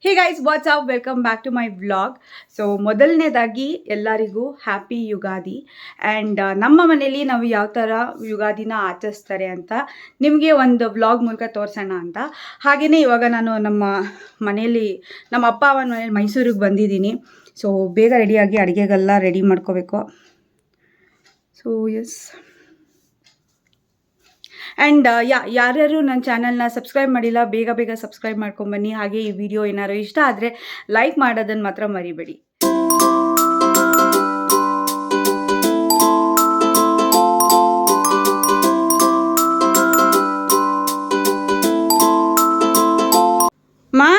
Hey guys what's up welcome back to my vlog. So ಮೊದಲನೇದಾಗಿ ಎಲ್ಲರಿಗೂ happy Ugadi. And ನಮ್ಮ ಮನೇಲಿ ನಾವು ಯಾವ ಥರ ಯುಗಾದಿನ ಆಚರಿಸ್ತಾರೆ ಅಂತ ನಿಮಗೆ ಒಂದು ವ್ಲಾಗ್ ಮೂಲಕ ತೋರಿಸೋಣ ಅಂತ. ಹಾಗೆಯೇ ಇವಾಗ ನಾನು ನಮ್ಮ ಮನೇಲಿ ನಮ್ಮ ಅಪ್ಪ ಅವನ ಮನೇಲಿ ಮೈಸೂರಿಗೆ ಬಂದಿದ್ದೀನಿ. ಸೊ ಬೇಗ ರೆಡಿಯಾಗಿ ಅಡುಗೆಗೆಲ್ಲ ರೆಡಿ ಮಾಡ್ಕೋಬೇಕು. ಸೊ ಎಸ್, ಆ್ಯಂಡ್ ಯಾರ್ಯಾರು ನನ್ನ ಚಾನಲ್ನ ಸಬ್ಸ್ಕ್ರೈಬ್ ಮಾಡಿಲ್ಲ ಬೇಗ ಸಬ್ಸ್ಕ್ರೈಬ್ ಮಾಡ್ಕೊಂಬನ್ನಿ. ಹಾಗೆ ಈ ವಿಡಿಯೋ ಏನಾದ್ರು ಇಷ್ಟ ಆದರೆ ಲೈಕ್ ಮಾಡೋದನ್ನು ಮಾತ್ರ ಮರಿಬೇಡಿ. ಮಾ,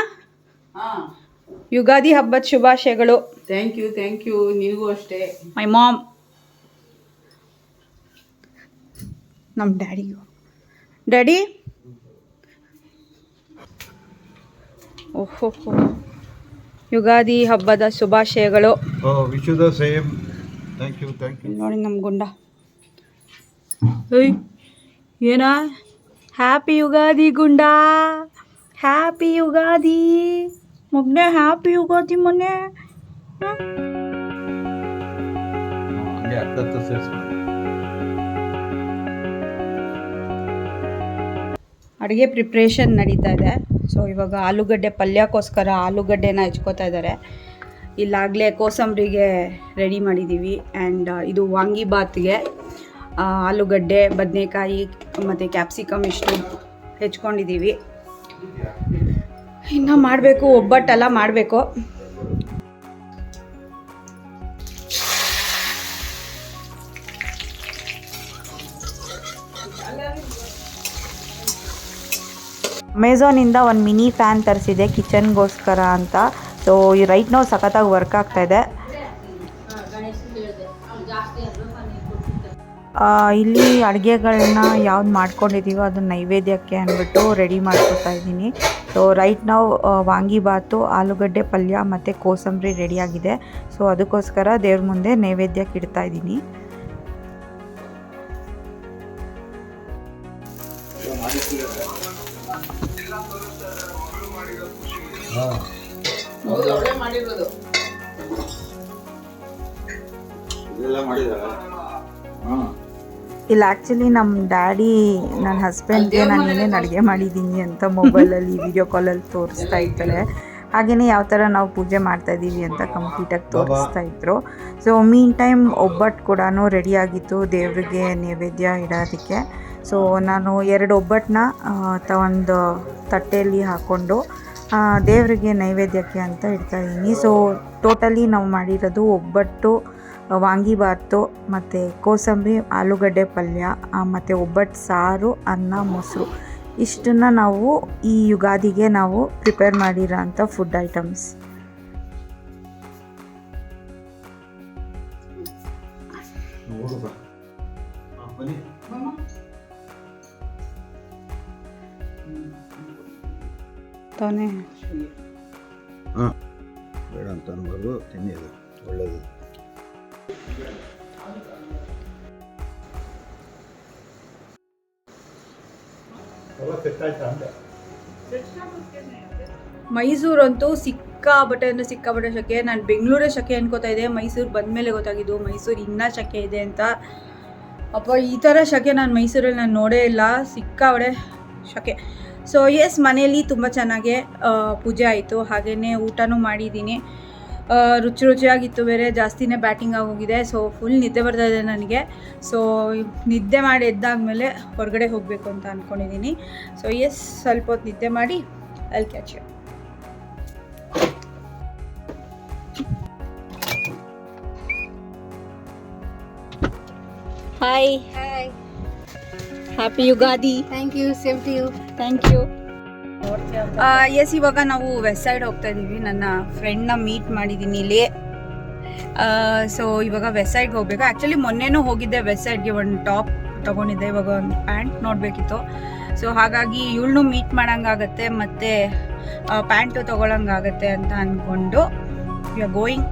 ಯುಗಾದಿ ಹಬ್ಬದ ಶುಭಾಶಯಗಳು. ಥ್ಯಾಂಕ್ ಯು ನಿನಗೂ ಅಷ್ಟೇ. ಮೈ ಮಾಮ್, ನಮ್ಮ ಡ್ಯಾಡಿ ಓಹೋ, ಯುಗಾದಿ ಹಬ್ಬದ ಶುಭಾಶಯಗಳು. ನೋಡಿ ನಮ್ಮ ಗುಂಡ ಏನ ಹ್ಯಾಪಿ ಯುಗಾದಿ ಗುಂಡ, ಹ್ಯಾಪಿ ಯುಗಾದಿ ಮೊನ್ನೆ, ಹ್ಯಾಪಿ ಯುಗಾದಿ ಮೊನ್ನೆ. ಅಡುಗೆ ಪ್ರಿಪ್ರೇಷನ್ ನಡೀತಾ ಇದೆ. ಸೊ ಇವಾಗ ಆಲೂಗಡ್ಡೆ ಪಲ್ಯಕ್ಕೋಸ್ಕರ ಆಲೂಗಡ್ಡೆನ ಹೆಚ್ಕೋತಾ ಇದ್ದಾರೆ. ಇಲ್ಲಾಗಲೇ ಕೋಸಂಬರಿಗೆ ರೆಡಿ ಮಾಡಿದ್ದೀವಿ. ಆ್ಯಂಡ್ ಇದು ವಾಂಗಿಬಾತ್ಗೆ ಆಲೂಗಡ್ಡೆ, ಬದನೆಕಾಯಿ ಮತ್ತು ಕ್ಯಾಪ್ಸಿಕಮ್ ಇಷ್ಟು ಹೆಚ್ಕೊಂಡಿದ್ದೀವಿ. ಇನ್ನು ಮಾಡಬೇಕು, ಒಬ್ಬಟ್ಟೆಲ್ಲ ಮಾಡಬೇಕು. ಅಮೆಝಾನಿಂದ ಒಂದು ಮಿನಿ ಫ್ಯಾನ್ ತರಿಸಿದೆ ಕಿಚನ್ಗೋಸ್ಕರ ಅಂತ. ಸೊ ಈ ರೈಟ್ ನಾವು ಸಖತ್ತಾಗಿ ವರ್ಕ್ ಆಗ್ತಾಯಿದೆ. ಇಲ್ಲಿ ಅಡುಗೆಗಳನ್ನ ಯಾವ್ದು ಮಾಡ್ಕೊಂಡಿದ್ದೀವೋ ಅದನ್ನ ನೈವೇದ್ಯಕ್ಕೆ ಅಂದ್ಬಿಟ್ಟು ರೆಡಿ ಮಾಡ್ಕೊತಾ ಇದ್ದೀನಿ. ಸೊ ರೈಟ್ ನಾವು ವಾಂಗಿಬಾತು, ಆಲೂಗಡ್ಡೆ ಪಲ್ಯ ಮತ್ತು ಕೋಸಂಬರಿ ರೆಡಿಯಾಗಿದೆ. ಸೊ ಅದಕ್ಕೋಸ್ಕರ ದೇವ್ರ ಮುಂದೆ ನೈವೇದ್ಯಕ್ಕೆ ಇಡ್ತಾ ಇದ್ದೀನಿ. ಇಲ್ಲ, ಆ್ಯಕ್ಚುಲಿ ನಮ್ಮ ಡ್ಯಾಡಿ ನನ್ನ ಹಸ್ಬೆಂಡ್ಗೆ ನಾನು ಏನೇನು ಅಡುಗೆ ಮಾಡಿದ್ದೀನಿ ಅಂತ ಮೊಬೈಲಲ್ಲಿ ವಿಡಿಯೋ ಕಾಲಲ್ಲಿ ತೋರಿಸ್ತಾ ಇರ್ತಾರೆ. ಹಾಗೆಯೇ ಯಾವ ಥರ ನಾವು ಪೂಜೆ ಮಾಡ್ತಾಯಿದ್ದೀವಿ ಅಂತ ಕಂಪ್ಲೀಟಾಗಿ ತೋರಿಸ್ತಾ ಇದ್ರು. ಸೊ ಮೀನ್ ಟೈಮ್ ಒಬ್ಬಟ್ಟು ಕೂಡ ರೆಡಿಯಾಗಿತ್ತು ದೇವರಿಗೆ ನೈವೇದ್ಯ ಇಡೋದಕ್ಕೆ. ಸೊ ನಾನು 2 ಒಬ್ಬಟ್ಟನ್ನ ಒಂದು ತಟ್ಟೆಯಲ್ಲಿ ಹಾಕ್ಕೊಂಡು ದೇವರಿಗೆ ನೈವೇದ್ಯಕ್ಕೆ ಅಂತ ಇಡ್ತಾಯಿದ್ದೀನಿ. ಸೊ ಟೋಟಲಿ ನಾವು ಮಾಡಿರೋದು ಒಬ್ಬಟ್ಟು, ವಾಂಗಿಬಾತು ಮತ್ತು ಕೋಸಂಬರಿ, ಆಲೂಗಡ್ಡೆ ಪಲ್ಯ ಮತ್ತು ಒಬ್ಬಟ್ಟು ಸಾರು, ಅನ್ನ, ಮೊಸರು ಇಷ್ಟನ್ನು ನಾವು ಈ ಯುಗಾದಿಗೆ ನಾವು ಪ್ರಿಪೇರ್ ಮಾಡಿರೋ ಅಂಥ ಫುಡ್ ಐಟಮ್ಸ್. ತಾನೇ ಬೇಡ ಅಂತ ಅನ್ಬಾರ್ದು, ತಿನ್ನೋದು ಒಳ್ಳೆಯದು. ಮೈಸೂರಂತೂ ಸಿಕ್ಕಾಪಟ್ಟೆ ಶಕೆ. ನಾನು ಬೆಂಗಳೂರೇ ಶಕೆ ಅನ್ಕೋತಾ ಇದ್ದೆ. ಮೈಸೂರು ಬಂದಮೇಲೆ ಗೊತ್ತಾಗಿದ್ದು ಮೈಸೂರು ಇನ್ನೂ ಶಕೆ ಇದೆ ಅಂತ. ಅಪ್ಪ, ಈ ಥರ ಶಕೆ ನಾನು ಮೈಸೂರಲ್ಲಿ ನಾನು ನೋಡೇ ಇಲ್ಲ. ಸಿಕ್ಕಾಪಟ್ಟೆ ಶಕೆ. ಸೊ ಎಸ್, ಮನೆಯಲ್ಲಿ ತುಂಬ ಚೆನ್ನಾಗೆ ಪೂಜೆ ಆಯಿತು. ಹಾಗೆಯೇ ಊಟನೂ ಮಾಡಿದ್ದೀನಿ. ರುಚಿಯಾಗಿತ್ತು. ಬೇರೆ ಜಾಸ್ತಿನೇ ಬ್ಯಾಟಿಂಗ್ ಆಗೋಗಿದೆ. ಸೊ ಫುಲ್ ನಿದ್ದೆ ಬರ್ತಾ ಇದೆ ನನಗೆ. ಸೊ ನಿದ್ದೆ ಮಾಡಿ ಎದ್ದಾದಮೇಲೆ ಹೊರಗಡೆ ಹೋಗಬೇಕು ಅಂತ ಅಂದ್ಕೊಂಡಿದ್ದೀನಿ. ಸೊ ಎಸ್, ಸ್ವಲ್ಪ ಹೊತ್ತು ನಿದ್ದೆ ಮಾಡಿ ಅಲ್ಲಿ catch you. Hi, happy Yugadi. Thank you, same to you. Thank you. Yes, ಇವಾಗ ನಾವು ವೆಸ್ಟ್ ಸೈಡ್ ಹೋಗ್ತಾ ಇದ್ದೀವಿ. ನನ್ನ ಫ್ರೆಂಡ್ನ ಮೀಟ್ ಮಾಡಿದ್ದೀನಿ ಇಲ್ಲಿ. ಸೊ ಇವಾಗ ವೆಸ್ಟ್ ಸೈಡ್ಗೆ ಹೋಗ್ಬೇಕು. ಆ್ಯಕ್ಚುಲಿ ಮೊನ್ನೆನೂ ಹೋಗಿದ್ದೆ ವೆಸ್ಟ್ ಸೈಡ್ಗೆ. ಒಂದು ಟಾಪ್ ತೊಗೊಂಡಿದ್ದೆ, ಇವಾಗ ಒಂದು ಪ್ಯಾಂಟ್ ನೋಡಬೇಕಿತ್ತು. ಸೊ ಹಾಗಾಗಿ ಇವಳನ್ನೂ ಮೀಟ್ ಮಾಡೋಂಗಾಗತ್ತೆ ಮತ್ತು ಪ್ಯಾಂಟು ತೊಗೊಳಂಗಾಗತ್ತೆ ಅಂತ ಅಂದ್ಕೊಂಡು ವಿ ಆರ್ ಗೋಯಿಂಗ್.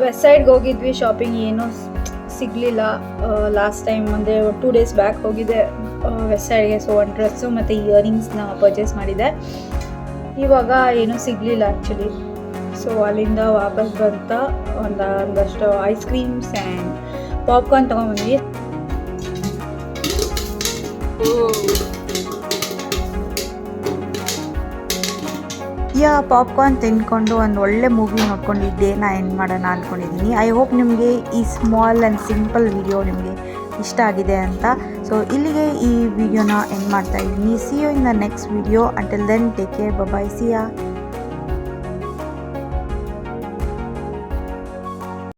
ವೆಸ್ಟ್ ಸೈಡ್ಗೆ ಹೋಗಿದ್ವಿ, ಶಾಪಿಂಗ್ ಏನೂ ಸಿಗಲಿಲ್ಲ. ಲಾಸ್ಟ್ ಟೈಮ್ ಅಂದರೆ 2 days ಬ್ಯಾಕ್ ಹೋಗಿದ್ದೆ ವೆಸ್ಟ್ ಸೈಡ್ಗೆ. ಸೊ ಒಂದು ಡ್ರೆಸ್ಸು ಮತ್ತು ಇಯರಿಂಗ್ಸ್ನ ಪರ್ಚೇಸ್ ಮಾಡಿದೆ. ಇವಾಗ ಏನೂ ಸಿಗಲಿಲ್ಲ ಆ್ಯಕ್ಚುಲಿ. ಸೊ ಅಲ್ಲಿಂದ ವಾಪಸ್ ಬಂತ ಒಂದಷ್ಟು ಐಸ್ ಕ್ರೀಮ್ಸ್ ಆ್ಯಂಡ್ ಪಾಪ್ಕಾರ್ನ್ ತೊಗೊಂಡ್ಬಂದ್ವಿ. ಪಾಪ್ಕಾರ್ನ್ ತಿಂದ್ಕೊಂಡು ಒಂದು ಒಳ್ಳೆ ಮೂವಿ ನೋಡ್ಕೊಂಡು ಈ ಡೇನ ಎಂಡ್ ಮಾಡೋಣ ಅಂದ್ಕೊಂಡಿದ್ದೀನಿ. ಐ ಹೋಪ್ ನಿಮಗೆ ಈ ಸ್ಮಾಲ್ ಆ್ಯಂಡ್ ಸಿಂಪಲ್ ವಿಡಿಯೋ ನಿಮಗೆ ಇಷ್ಟ ಆಗಿದೆ ಅಂತ. ಸೊ ಇಲ್ಲಿಗೆ ಈ ವಿಡಿಯೋನ ಎಂಡ್ ಮಾಡ್ತಾ ಇದ್ದೀನಿ. See you in the next video. Until then take care, bye, see yeah.